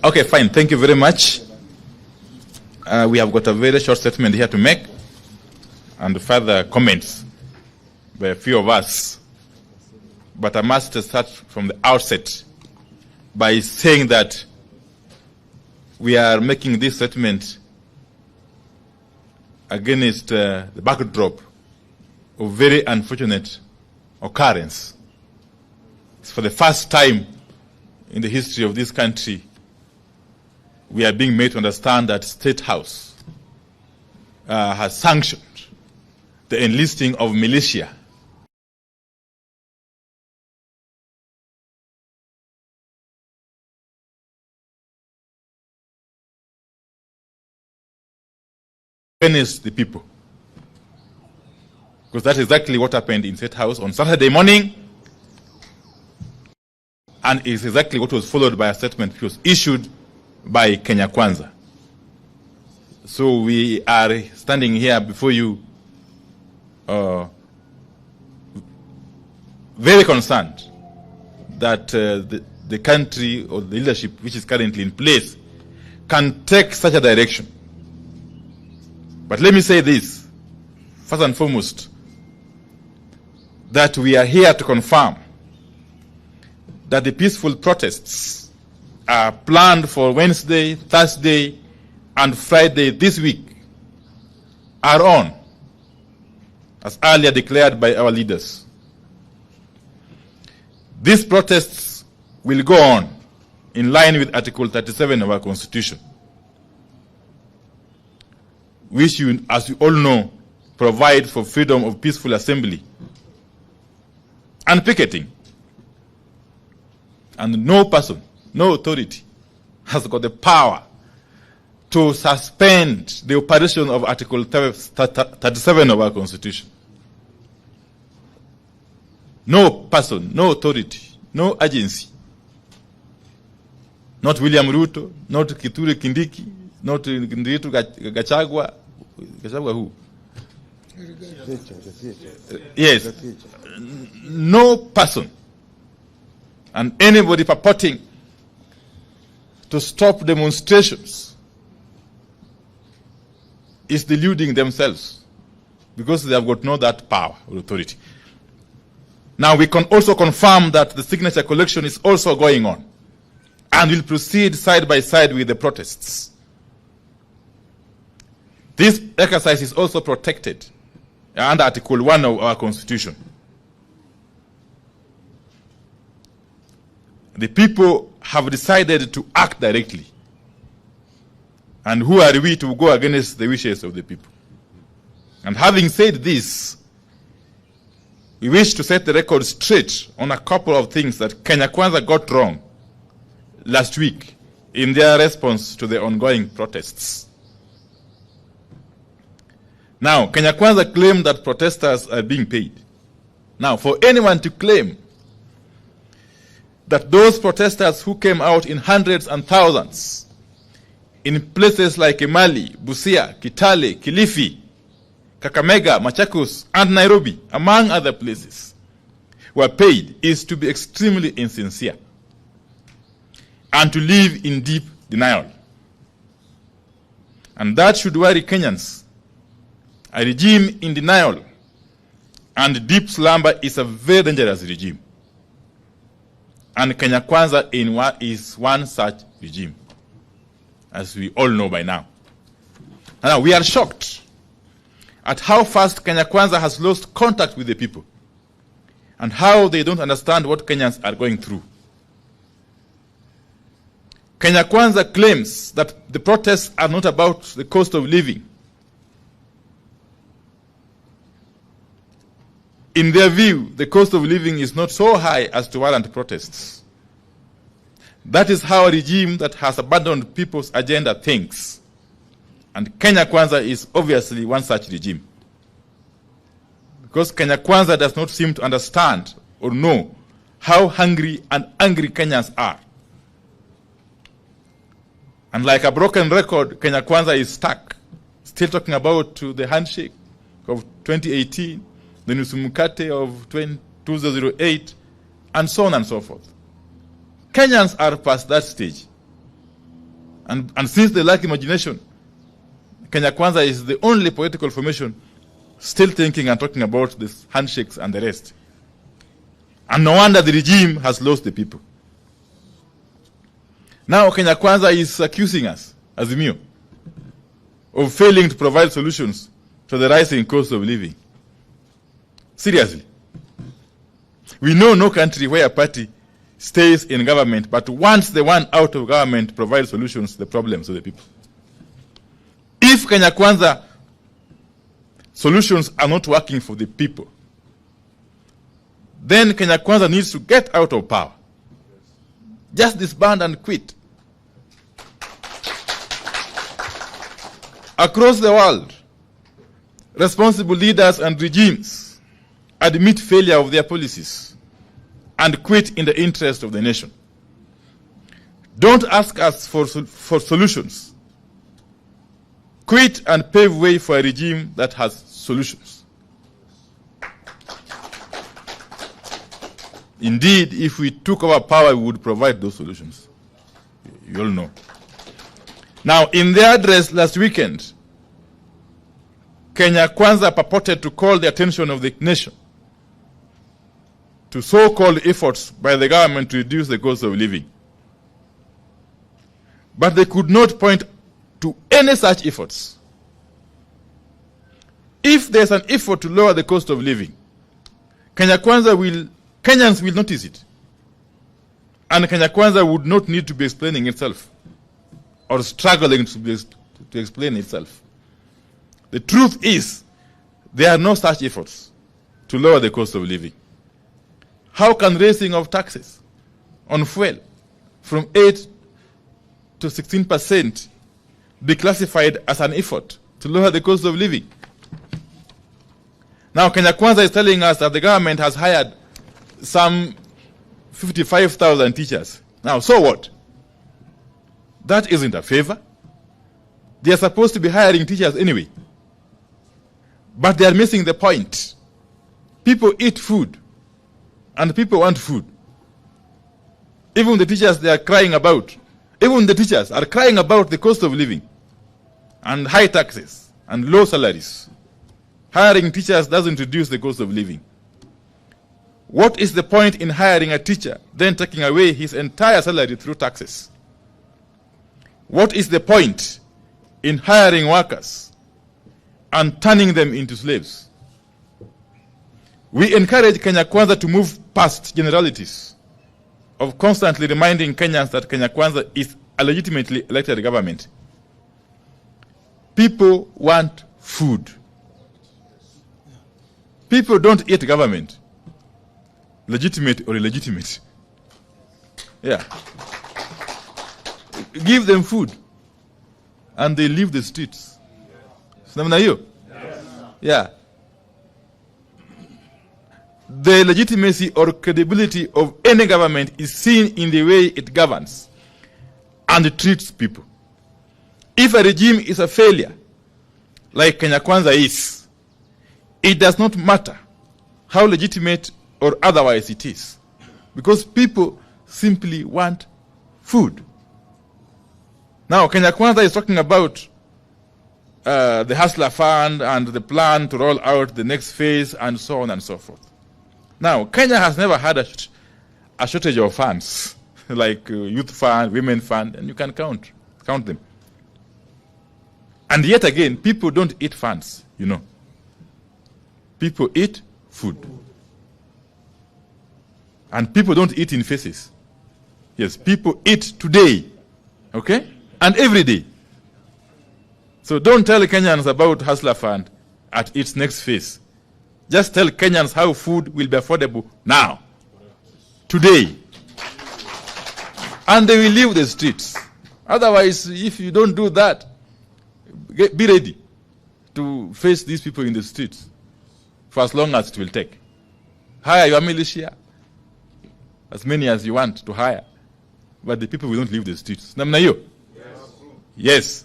Okay, fine. Thank you very much. We have got a very short statement here to make and further comments by a few of us. But I must start from the outset by saying that we are making this statement against the backdrop of very unfortunate occurrence. It's for the first time in the history of this country we are being made to understand that State House has sanctioned the enlisting of militia against the people. Because that's exactly what happened in State House on Saturday morning, and it's exactly what was followed by a statement which was issued by Kenya Kwanza. So we are standing here before you very concerned that the country or the leadership which is currently in place can take such a direction. But let me say this, first and foremost, that we are here to confirm that the peaceful protests are planned for Wednesday, Thursday, and Friday this week are on, as earlier declared by our leaders. These protests will go on in line with Article 37 of our Constitution, which, as you all know, provide for freedom of peaceful assembly and picketing. And no person, no authority has got the power to suspend the operation of Article 37 of our Constitution. No person, no authority, no agency, not William Ruto, not Kithure Kindiki, not Ndiritu Gachagua. Gachagua who? Yes. No person and anybody purporting to stop demonstrations is deluding themselves, because they have got no that power or authority. Now we can also confirm that the signature collection is also going on and will proceed side by side with the protests. This exercise is also protected under Article 1 of our Constitution. The people have decided to act directly. And who are we to go against the wishes of the people? And having said this, we wish to set the record straight on a couple of things that Kenya Kwanza got wrong last week in their response to the ongoing protests. Now, Kenya Kwanza claimed that protesters are being paid. Now, for anyone to claim that those protesters who came out in hundreds and thousands in places like Emali, Busia, Kitale, Kilifi, Kakamega, Machakos, and Nairobi, among other places, were paid is to be extremely insincere and to live in deep denial. And that should worry Kenyans. A regime in denial and deep slumber is a very dangerous regime. And Kenya Kwanza is one such regime, as we all know by now. Now, we are shocked at how fast Kenya Kwanza has lost contact with the people and how they don't understand what Kenyans are going through. Kenya Kwanza claims that the protests are not about the cost of living. In their view, the cost of living is not so high as to warrant protests. That is how a regime that has abandoned people's agenda thinks. And Kenya Kwanza is obviously one such regime. Because Kenya Kwanza does not seem to understand or know how hungry and angry Kenyans are. And like a broken record, Kenya Kwanza is stuck, still talking about the handshake of 2018, the Nusumukate of 2008, and so on and so forth. Kenyans are past that stage. And since they lack imagination, Kenya Kwanza is the only political formation still thinking and talking about these handshakes and the rest. And no wonder the regime has lost the people. Now Kenya Kwanza is accusing us, Azimio, of failing to provide solutions to the rising cost of living. Seriously. We know no country where a party stays in government, but once the one out of government provides solutions to the problems of the people. If Kenya Kwanza solutions are not working for the people, then Kenya Kwanza needs to get out of power. Just disband and quit. Across the world, responsible leaders and regimes admit failure of their policies and quit in the interest of the nation. Don't ask us for solutions. Quit and pave way for a regime that has solutions. Indeed, if we took over power, we would provide those solutions. You all know. Now, in their address last weekend, Kenya Kwanza purported to call the attention of the nation to so-called efforts by the government to reduce the cost of living. But they could not point to any such efforts. If there's an effort to lower the cost of living, Kenyans will notice it. And Kenya Kwanza would not need to be explaining itself or struggling to explain itself. The truth is, there are no such efforts to lower the cost of living. How can raising of taxes on fuel from 8 to 16% be classified as an effort to lower the cost of living? Now, Kenya Kwanza is telling us that the government has hired some 55,000 teachers. Now, so what? That isn't a favor. They are supposed to be hiring teachers anyway. But they are missing the point. People eat food, and people want food. Even the teachers they are crying about, even the teachers are crying about the cost of living and high taxes and low salaries. Hiring teachers doesn't reduce the cost of living. What is the point in hiring a teacher, then taking away his entire salary through taxes? What is the point in hiring workers and turning them into slaves? We encourage Kenya Kwanza to move past generalities of constantly reminding Kenyans that Kenya Kwanza is a legitimately elected government. People want food. People don't eat government, legitimate or illegitimate. Yeah. Give them food, and they leave the streets. Yes. Yeah. The legitimacy or credibility of any government is seen in the way it governs and treats people. If a regime is a failure, like Kenya Kwanza is, it does not matter how legitimate or otherwise it is, because people simply want food. Now, Kenya Kwanza is talking about the Hustler Fund and the plan to roll out the next phase and so on and so forth. Now, Kenya has never had a shortage of funds, like youth fund, women fund, and you can count them. And yet again, people don't eat funds, you know. People eat food. And people don't eat in faces. Yes, people eat today, okay? And every day. So don't tell Kenyans about Hustler Fund at its next phase. Just tell Kenyans how food will be affordable now, today. And they will leave the streets. Otherwise, if you don't do that, be ready to face these people in the streets for as long as it will take. Hire your militia, as many as you want to hire, but the people will not leave the streets. Namna hiyo? Yes.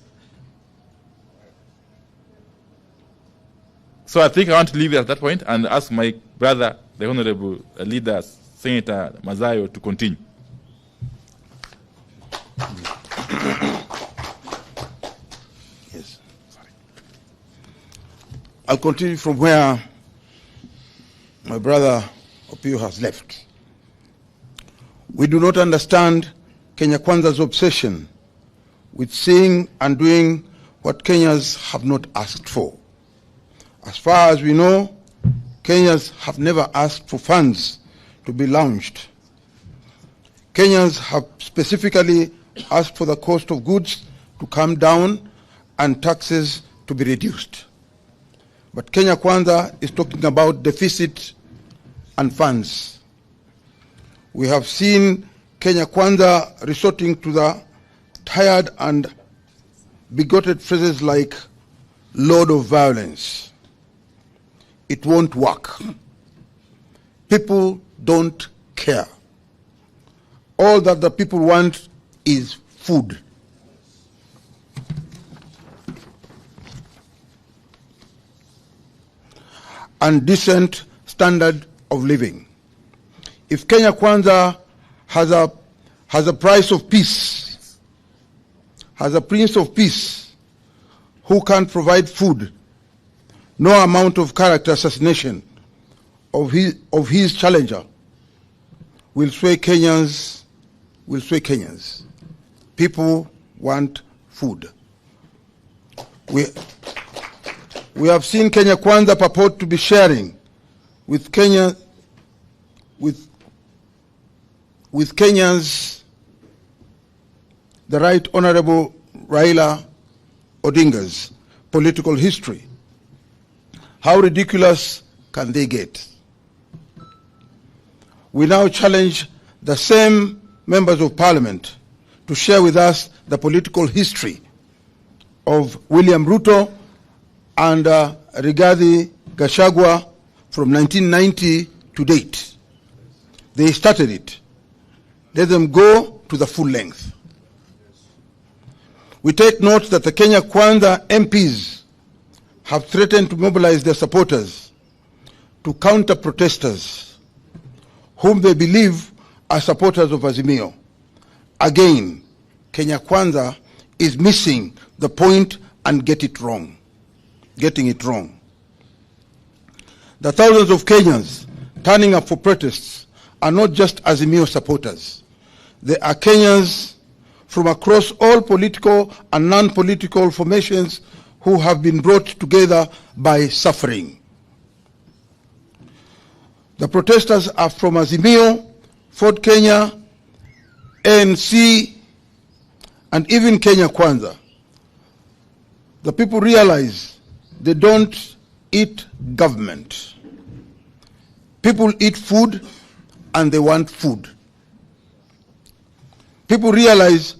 So I think I want to leave it at that point and ask my brother, the Honorable Leader, Senator Mazayo, to continue. I'll continue from where my brother Opio has left. We do not understand Kenya Kwanza's obsession with saying and doing what Kenyans have not asked for. As far as we know, Kenyans have never asked for funds to be launched. Kenyans have specifically asked for the cost of goods to come down and taxes to be reduced. But Kenya Kwanza is talking about deficit and funds. We have seen Kenya Kwanza resorting to the tired and bigoted phrases like "lord of violence." It won't work. People don't care. All that the people want is food. And decent standard of living. If Kenya Kwanza has a price of peace, has a prince of peace who can't provide food, no amount of character assassination of his challenger will sway Kenyans. People want food. We have seen Kenya Kwanza purport to be sharing with Kenyans the Right Honorable Raila Odinga's political history. How ridiculous can they get? We now challenge the same members of parliament to share with us the political history of William Ruto and Rigathi Gachagua from 1990 to date. They started it. Let them go to the full length. We take note that the Kenya Kwanza MPs have threatened to mobilize their supporters to counter protesters whom they believe are supporters of Azimio. Again, Kenya Kwanza is missing the point and getting it wrong. The thousands of Kenyans turning up for protests are not just Azimio supporters. They are Kenyans from across all political and non-political formations who have been brought together by suffering. The protesters are from Azimio, Ford Kenya, ANC, and even Kenya Kwanza. The people realize they don't eat government. People eat food and they want food. People realize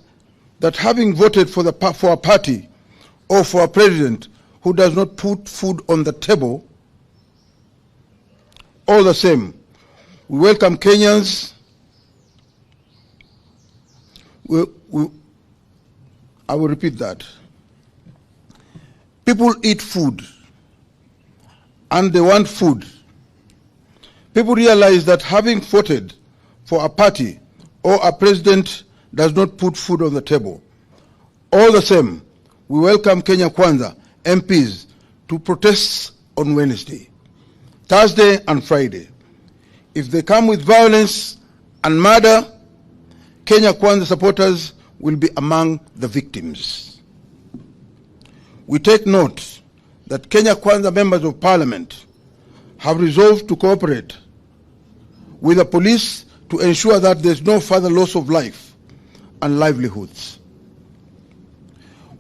that having voted for a party or for a president who does not put food on the table, all the same, we welcome Kenyans. I will repeat that. People eat food and they want food. People realize that having voted for a party or a president does not put food on the table. All the same, we welcome Kenya Kwanza MPs to protests on Wednesday, Thursday and Friday. If they come with violence and murder, Kenya Kwanza supporters will be among the victims. We take note that Kenya Kwanza members of parliament have resolved to cooperate with the police to ensure that there's no further loss of life and livelihoods.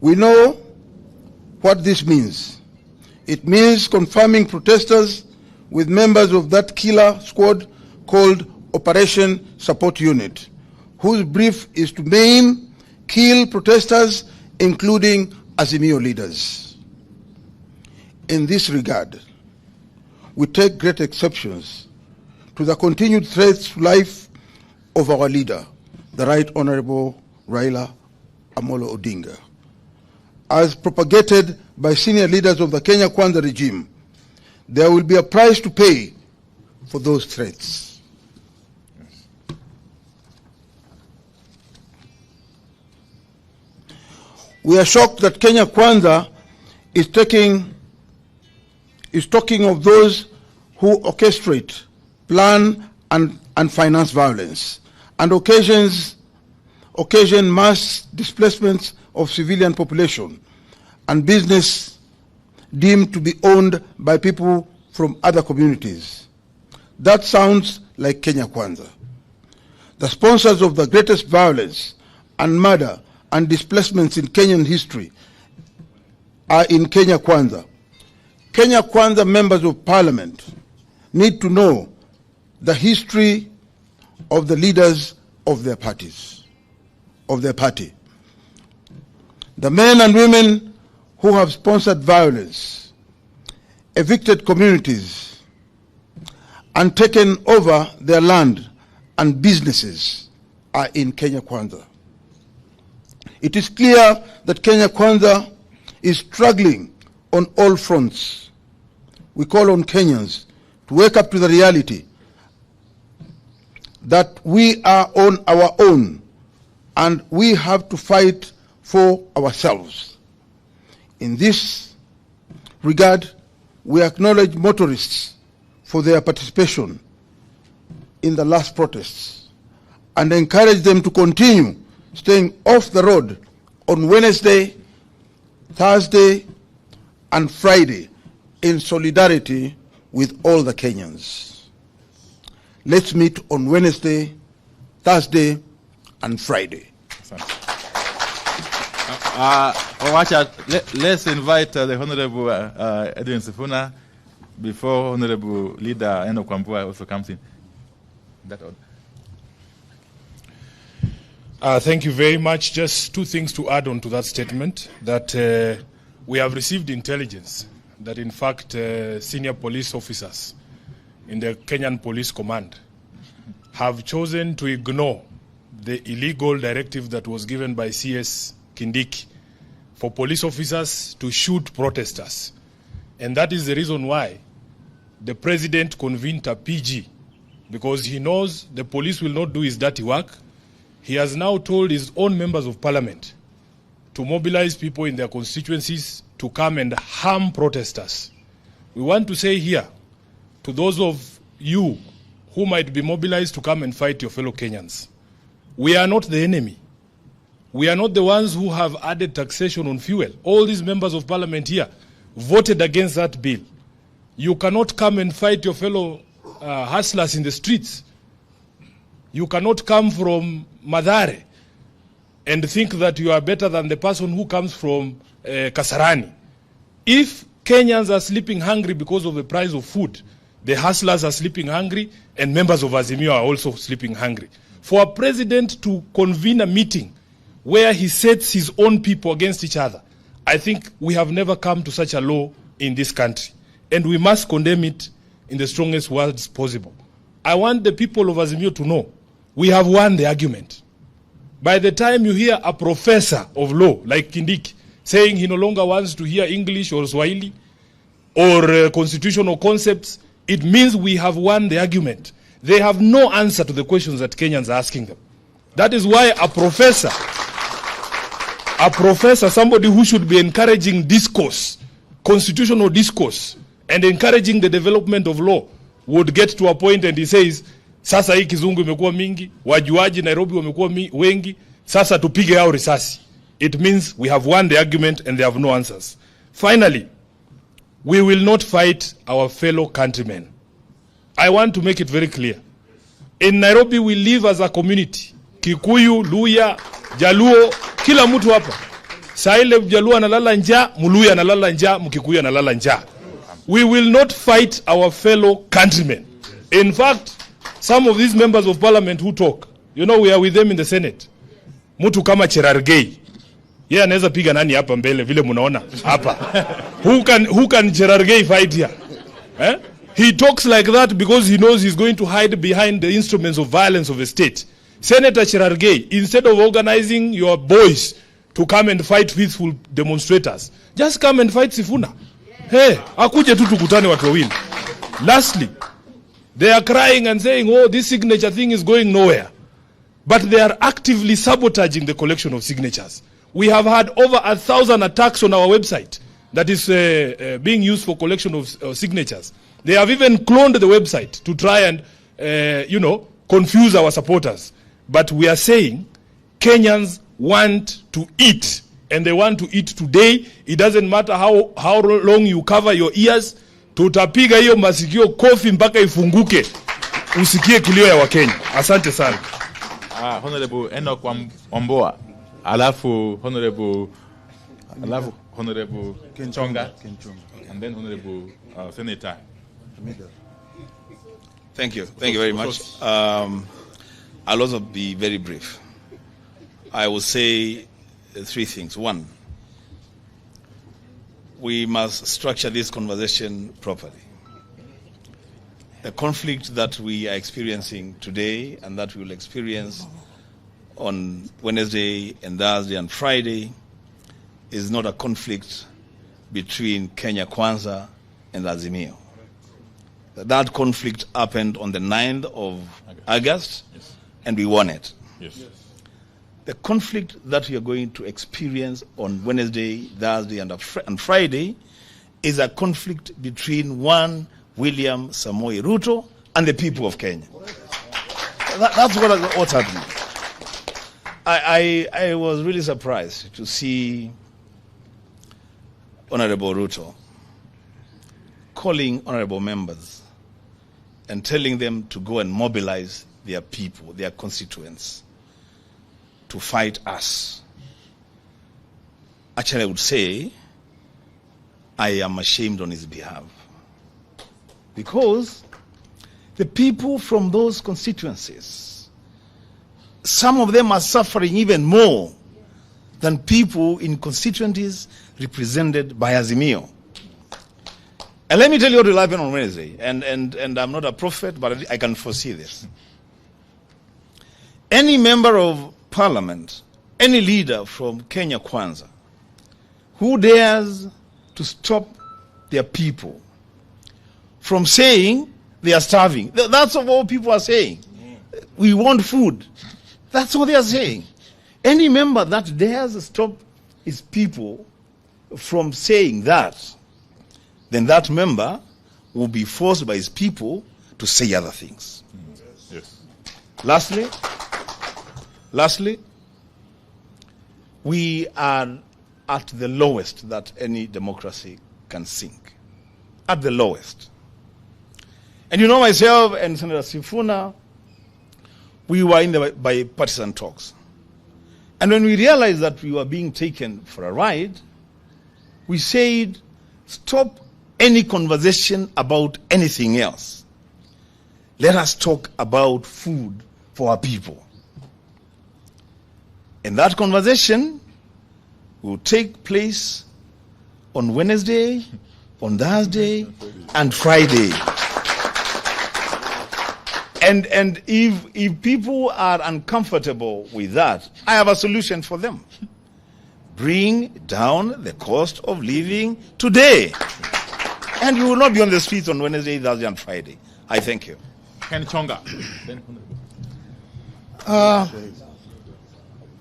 We know what this means. It means confirming protesters with members of that killer squad called Operation Support Unit, whose brief is to maim, kill protesters, including Azimio leaders. In this regard, we take great exceptions to the continued threats to life of our leader, the Right Honorable Raila Amolo Odinga. As propagated by senior leaders of the Kenya Kwanza regime, there will be a price to pay for those threats. We are shocked that Kenya Kwanza is taking is talking of those who orchestrate, plan, and finance violence, and occasion mass displacements of civilian population and business deemed to be owned by people from other communities. That sounds like Kenya Kwanza. The sponsors of the greatest violence and murder and displacements in Kenyan history are in Kenya Kwanza. Kenya Kwanza members of parliament need to know the history of the leaders of their parties, of their party. The men and women who have sponsored violence, evicted communities, and taken over their land and businesses are in Kenya Kwanza. It is clear that Kenya Kwanza is struggling on all fronts. We call on Kenyans to wake up to the reality that we are on our own and we have to fight for ourselves. In this regard, we acknowledge motorists for their participation in the last protests and encourage them to continue staying off the road on Wednesday, Thursday, and Friday in solidarity with all the Kenyans. Let's meet on Wednesday, Thursday, and Friday. Let's invite the Honorable Edwin Sifuna before Honorable Leader Eno Kwambua also comes in. That order. Thank you very much. Just two things to add on to that statement, that we have received intelligence that in fact senior police officers in the Kenyan Police Command have chosen to ignore the illegal directive that was given by CS Kindiki for police officers to shoot protesters. And that is the reason why the president convened a PG, because he knows the police will not do his dirty work. He has now told his own members of parliament to mobilize people in their constituencies to come and harm protesters. We want to say here to those of you who might be mobilized to come and fight your fellow Kenyans, we are not the enemy. We are not the ones who have added taxation on fuel. All these members of parliament here voted against that bill. You cannot come and fight your fellow hustlers in the streets. You cannot come from Madare and think that you are better than the person who comes from Kasarani. If Kenyans are sleeping hungry because of the price of food, the hustlers are sleeping hungry and members of Azimio are also sleeping hungry. For a president to convene a meeting where he sets his own people against each other, I think we have never come to such a law in this country. And we must condemn it in the strongest words possible. I want the people of Azimio to know we have won the argument. By the time you hear a professor of law like Kindiki saying he no longer wants to hear English or Swahili or constitutional concepts, it means we have won the argument. They have no answer to the questions that Kenyans are asking them. That is why a professor, somebody who should be encouraging discourse, constitutional discourse, and encouraging the development of law, would get to a point and he says, sasa hii kizungu imekuwa mingi, wajuaji Nairobi wamekuwa wengi, sasa tupige hao risasi. It means we have won the argument and they have no answers. Finally, we will not fight our fellow countrymen. I want to make it very clear. In Nairobi, we live as a community. Kikuyu, Luya, Jaluo, kila mtu hapa. Saile Jaluo analala njaa, Muluya analala njaa, Mkikuyu analala njaa. We will not fight our fellow countrymen. In fact, some of these members of parliament who talk, you know, we are with them in the Senate. Mtu kama Cherargei. Yeye anaweza piga nani hapa mbele vile mnaona hapa. Who can Cherargei fight here? Eh? He talks like that because he knows he's going to hide behind the instruments of violence of the state. Senator Cherargei, instead of organizing your boys to come and fight peaceful demonstrators, just come and fight Sifuna. Hey, akuje tu tukutane watu wawili. Lastly, they are crying and saying, oh, this signature thing is going nowhere. But they are actively sabotaging the collection of signatures. We have had over 1,000 attacks on our website. that is being used for collection of signatures. They have even cloned the website to try and, confuse our supporters. But we are saying Kenyans want to eat, and they want to eat today. It doesn't matter how long you cover your ears. Tutapiga hiyo masikio kofi mpaka ifunguke. Usikie kilio ya Wakenya. Asante sana. Honorable Enoch Wamboa. Alafu Honorable Kenchonga. And then Honorable Senator. Thank you very much. I'll also be very brief. I will say three things. One, we must structure this conversation properly. The conflict that we are experiencing today and that we will experience on Wednesday and Thursday and Friday is not a conflict between Kenya Kwanza and Azimio. That conflict happened on the 9th of August, yes, and we won it. Yes. The conflict that we are going to experience on Wednesday, Thursday, and Friday is a conflict between one William Samoei Ruto and the people of Kenya. That's what's happening. I was really surprised to see Honorable Ruto calling honorable members and telling them to go and mobilize their people, their constituents, to fight us. Actually, I would say I am ashamed on his behalf. Because the people from those constituencies, some of them are suffering even more than people in constituencies represented by Azimio. And let me tell you what will happen on Wednesday. And I'm not a prophet, but I can foresee this. Any member of parliament, any leader from Kenya Kwanza, who dares to stop their people from saying they are starving. That's what all people are saying. We want food. That's what they are saying. Any member that dares stop his people from saying that, then that member will be forced by his people to say other things. Yes. Lastly, we are at the lowest that any democracy can sink. At the lowest. And you know, myself and Senator Sifuna, we were in the bipartisan talks. And when we realized that we were being taken for a ride, we said, stop any conversation about anything else. Let us talk about food for our people. And that conversation will take place on Wednesday, on Thursday, and Friday. And if people are uncomfortable with that, I have a solution for them. Bring down the cost of living today. And you will not be on the streets on Wednesday, Thursday, and Friday. I thank you. Ken Chonga.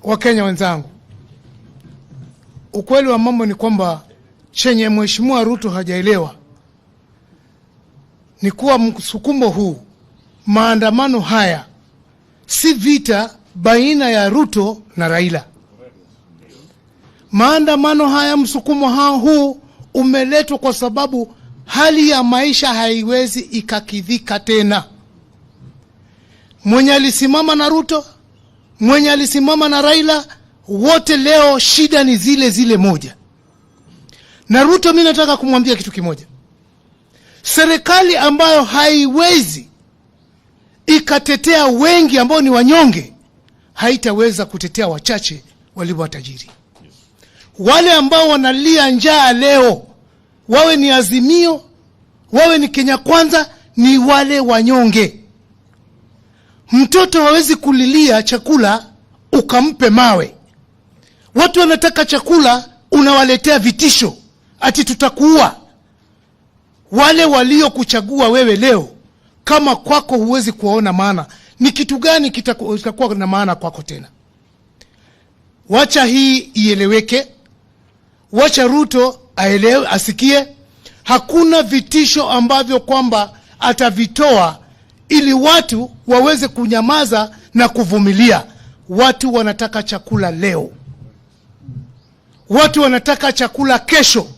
Wakenya wenzangu, ukweli wa mambo ni kwamba chenye Mheshimiwa Ruto hajaelewa ni kuwa msukumo huu, maandamano haya si vita baina ya Ruto na Raila. Maandamano haya, msukumo huu umeletwa kwa sababu hali ya maisha haiwezi ikakidhika tena. Mwenye alisimama na Ruto, mwenye alisimama na Raila, wote leo shida ni zile moja. Na Ruto, mimi nataka kumwambia kitu kimoja. Serikali ambayo haiwezi ikatetea wengi ambao ni wanyonge, haitaweza kutetea wachache walio watajiri. Wale ambao wanalia njaa leo, wawe ni Azimio, wawe ni Kenya Kwanza, ni wale wanyonge. Mtoto hawezi kulilia chakula ukampe mawe. Watu wanataka chakula, unawaletea vitisho ati tutakuua. Wale walio kuchagua wewe leo, kama kwako huwezi kuwaona maana, ni kitu gani kitakuwa na maana kwako tena? Wacha hii ieleweke. Wacha Ruto aelewe, asikie hakuna vitisho ambavyo kwamba atavitoa ili watu waweze kunyamaza na kuvumilia. Watu wanataka chakula leo, watu wanataka chakula kesho,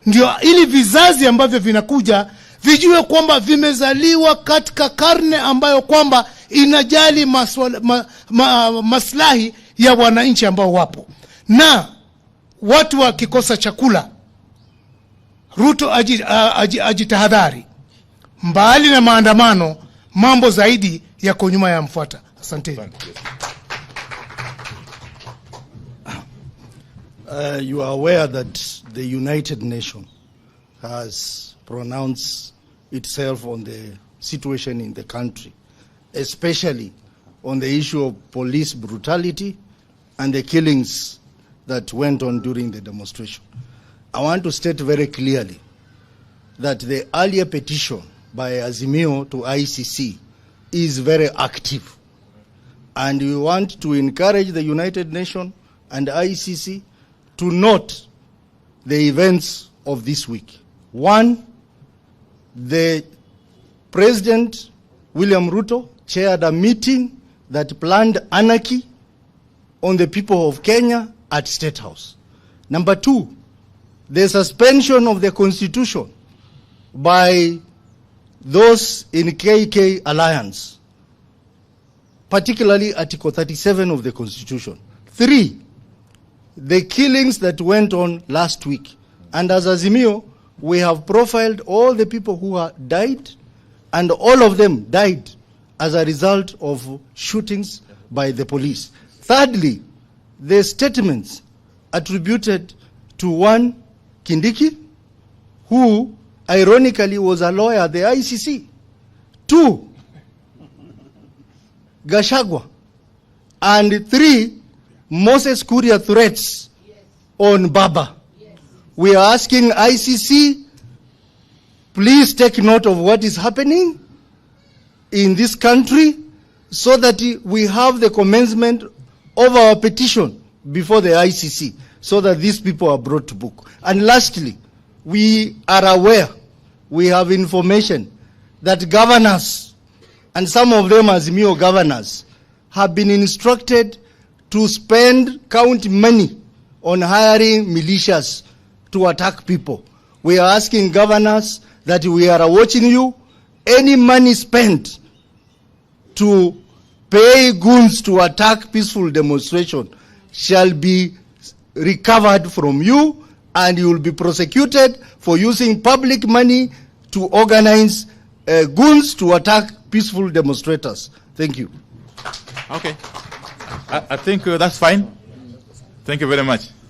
ndio ili vizazi ambavyo vinakuja vijue kwamba vimezaliwa katika karne ambayo kwamba inajali maslahi ya wananchi ambao wapo. Na watu wakikosa chakula, Ruto ajitahadhari, mbali na maandamano, mambo zaidi yako nyuma ya mfuata. Asante. You are aware that the United Nations has pronounced itself on the situation in the country, especially on the issue of police brutality and the killings that went on during the demonstration. I want to state very clearly that the earlier petition by Azimio to ICC is very active, and we want to encourage the United Nations and ICC to note the events of this week. One, the President William Ruto chaired a meeting that planned anarchy on the people of Kenya at State House. Number two, the suspension of the Constitution by those in KK Alliance, particularly Article 37 of the Constitution. Three, the killings that went on last week. And as Azimio, we have profiled all the people who died, and all of them died as a result of shootings by the police. Thirdly, the statements attributed to one Kindiki, who ironically was a lawyer at the ICC. Two, Gachagua. And three, Moses Kuria threats on Baba. We are asking ICC, please take note of what is happening in this country so that we have the commencement of our petition before the ICC so that these people are brought to book. And lastly, we are aware, we have information that governors, and some of them Azimio governors, have been instructed to spend county money on hiring militias to attack people. We are asking governors that we are watching you. Any money spent to pay goons to attack peaceful demonstration shall be recovered from you, and you will be prosecuted for using public money to organize goons to attack peaceful demonstrators. Thank you. Okay. I think that's fine. Thank you very much.